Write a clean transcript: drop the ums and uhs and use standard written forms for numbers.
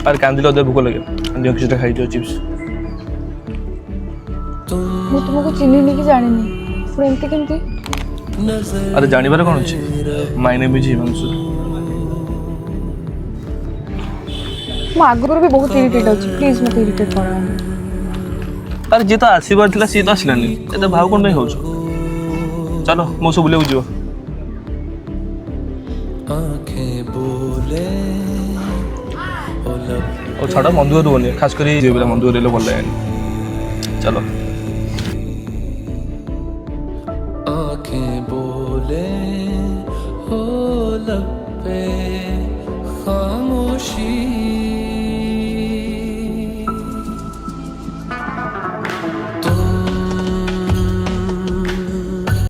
আর কান্দিলে ওদের ভোক লাগে দিও কিছুটা খাইদিও চিপস ମୁଁ ତୁମକୁ ଚିହ୍ନିନି କି ଜାଣିନି ପୁଣି ଏମିତି କେମିତି ଆରେ ଜାଣିବାରେ କ'ଣ ଅଛି ମାଇ ନେମ୍ ଇଜ୍ ହିମାଂଶୁ ମୁଁ ଆଗରୁ ବି ବହୁତ ଇରିଟେଟ୍ ଅଛି ପ୍ଲିଜ୍ ମୋତେ ଇରିଟେଟ୍ କରାଅନି ଆରେ ଯିଏ ତ ଆସିବାର ଥିଲା ସିଏ ତ ଆସିଲାନି ଏତେ ଭାવ କ'ଣ ପାଇଁ ହେଉଛ ଚାଲ ମୋ ସବୁ ବୁଲିବାକୁ ଯିବ ଓ ଛାଡ଼ ମନ୍ଦିର ରୁହନି ଖାସ୍ କରି ଯିଏ ପିଲା ମନ୍ଦିର ରହିଲେ ଭଲ ଲାଗେନି ଚାଲ आँखें बोले